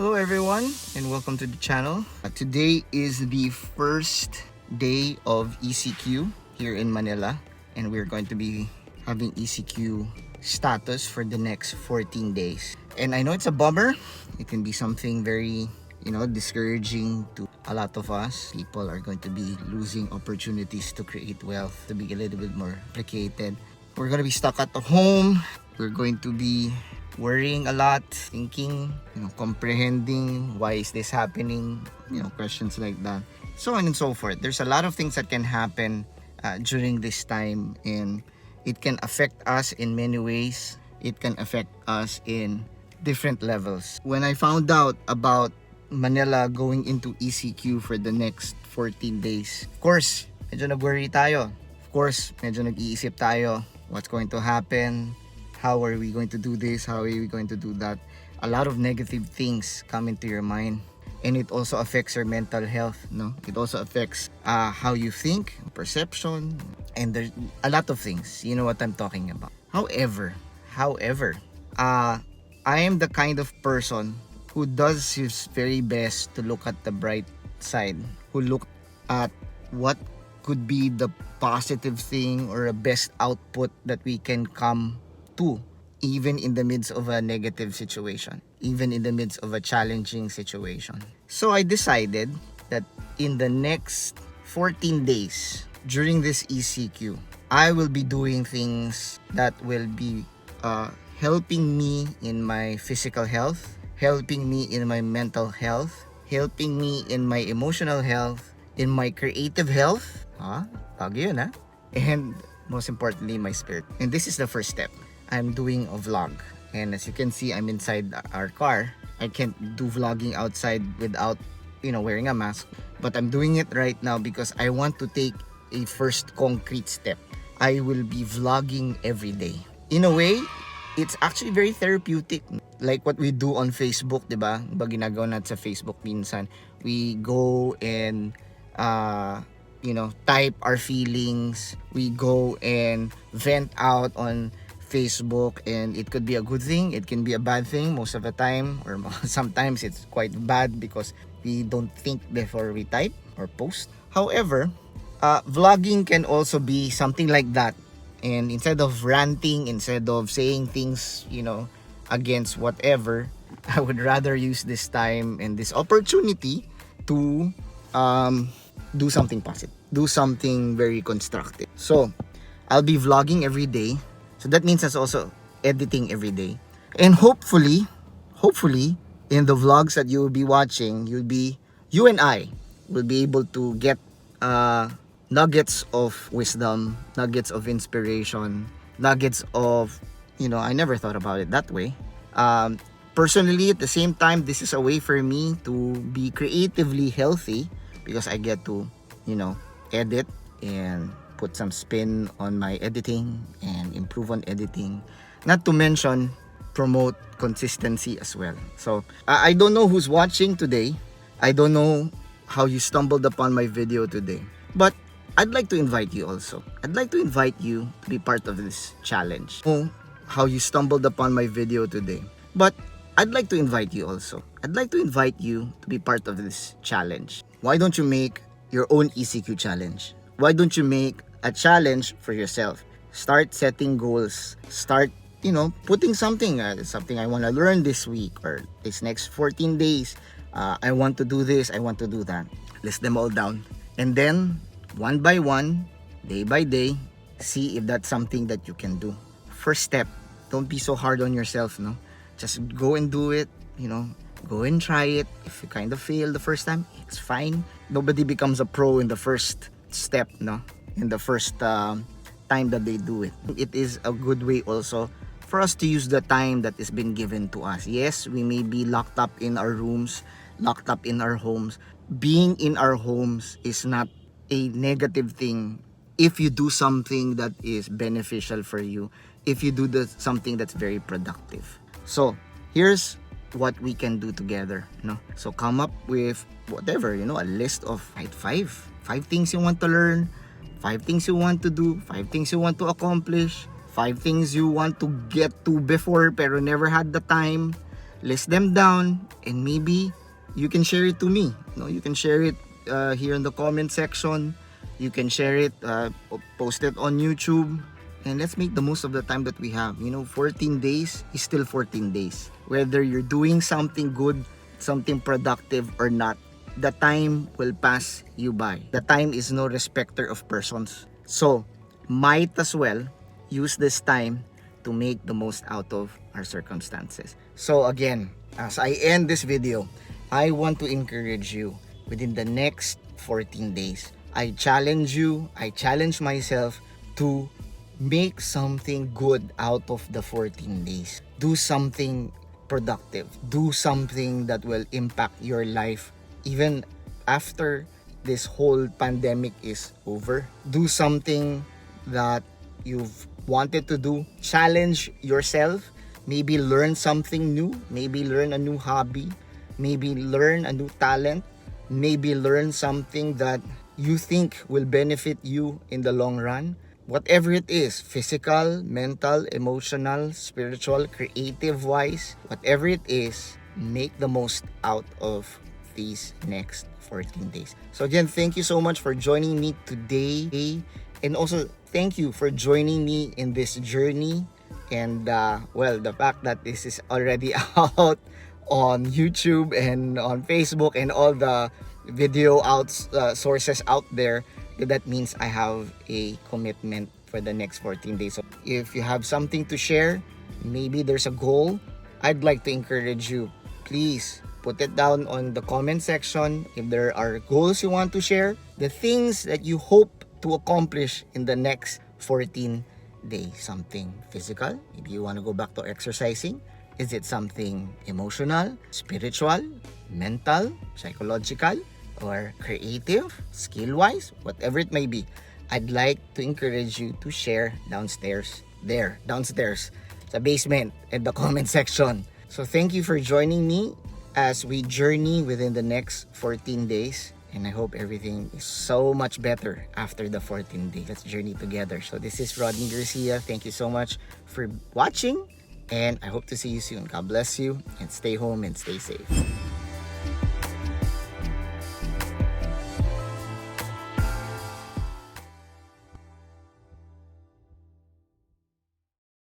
Hello everyone and welcome to the channel. Today is the first day of ECQ here in Manila, and we're going to be having ECQ status for the next 14 days. And I know it's a bummer. It can be something very, discouraging to a lot of us. People are going to be losing opportunities to create wealth, to be a little bit more complicated. We're going to be stuck at home. We're going to be worrying a lot, thinking, comprehending why is this happening, questions like that, so on and so forth. There's a lot of things that can happen during this time, and it can affect us in many ways. It can affect us in different levels. When I found out about Manila going into ECQ for the next 14 days, of course, medyo nag-worry tayo. Of course, medyo nag-iisip tayo, what's going to happen? How are we going to do this? How are we going to do that? A lot of negative things come into your mind, and it also affects your mental health. It also affects how you think, perception, and there's a lot of things. You know what I'm talking about. However, I am the kind of person who does his very best to look at the bright side, who look at what could be the positive thing or a best output that we can come to, even in the midst of a negative situation, even in the midst of a challenging situation. So I decided that in the next 14 days during this ECQ, I will be doing things that will be helping me in my physical health, helping me in my mental health, helping me in my emotional health, in my creative health, bago yun, and most importantly, my spirit. And this is the first step. I'm doing a vlog, and as you can see, I'm inside our car. I can't do vlogging outside without wearing a mask, but I'm doing it right now because I want to take a first concrete step. I will be vlogging every day. In a way, it's actually very therapeutic, like what we do on Facebook, diba? Diba ginagawa natin sa Facebook minsan, we go and type our feelings, we go and vent out on Facebook, and it could be a good thing, it can be a bad thing most of the time, or sometimes it's quite bad because we don't think before we type or post. However, vlogging can also be something like that, and instead of ranting, instead of saying things against whatever, I would rather use this time and this opportunity to do something positive, do something very constructive. So I'll be vlogging every day. So that means there's also editing every day. And hopefully, in the vlogs that you will be watching, you and I will be able to get nuggets of wisdom, nuggets of inspiration, nuggets of, I never thought about it that way. Personally, at the same time, this is a way for me to be creatively healthy because I get to, edit and put some spin on my editing and improve on editing, not to mention promote consistency as well. So I don't know who's watching today, I don't know how you stumbled upon my video today, but I'd like to invite you also. I'd like to invite you to be part of this challenge. Oh, how you stumbled upon my video today, but I'd like to invite you also. I'd like to invite you to be part of this challenge. Why don't you make your own ECQ challenge? Why don't you make a challenge for yourself? Start setting goals. Start, putting something I want to learn this week or this next 14 days. I want to do this, I want to do that. List them all down. And then, one by one, day by day, see if that's something that you can do. First step, don't be so hard on yourself, Just go and do it, Go and try it. If you kind of fail the first time, it's fine. Nobody becomes a pro in the first step, in the first time that they do it. It is a good way also for us to use the time that is been given to us. Yes, we may be locked up in our rooms, locked up in our homes. Being in our homes is not a negative thing if you do something that is beneficial for you, if you do something that's very productive. So here's what we can do together, So come up with whatever, a list of five things you want to learn, 5 things you want to do, 5 things you want to accomplish, 5 things you want to get to before pero never had the time. list them down, and maybe you can share it to me. You can share it here in the comment section. You can share it, post it on YouTube, and let's make the most of the time that we have. 14 days is still 14 days. Whether you're doing something good, something productive or not, the time will pass you by. The time is no respecter of persons. So, might as well use this time to make the most out of our circumstances. So again, as I end this video, I want to encourage you within the next 14 days. I challenge you, I challenge myself to make something good out of the 14 days. Do something productive. Do something that will impact your life even after this whole pandemic is over. Do something that you've wanted to do. Challenge yourself. Maybe learn something new. Maybe learn a new hobby. Maybe learn a new talent. Maybe learn something that you think will benefit you in the long run. Whatever it is, physical, mental, emotional, spiritual, creative wise, whatever it is, make the most out of these next 14 days. So again, thank you so much for joining me today. And also, thank you for joining me in this journey. And the fact that this is already out on YouTube and on Facebook and all the video sources out there, that means I have a commitment for the next 14 days. So if you have something to share, maybe there's a goal, I'd like to encourage you, please put it down on the comment section. If there are goals you want to share, the things that you hope to accomplish in the next 14 days. Something physical, maybe you want to go back to exercising. Is it something emotional, spiritual, mental, psychological, or creative, skill-wise, whatever it may be? I'd like to encourage you to share downstairs, sa basement, in the comment section. So thank you for joining me as we journey within the next 14 days. And I hope everything is so much better after the 14 days. Let's journey together. So this is Rodney Garcia. Thank you so much for watching. And I hope to see you soon. God bless you, and stay home and stay safe.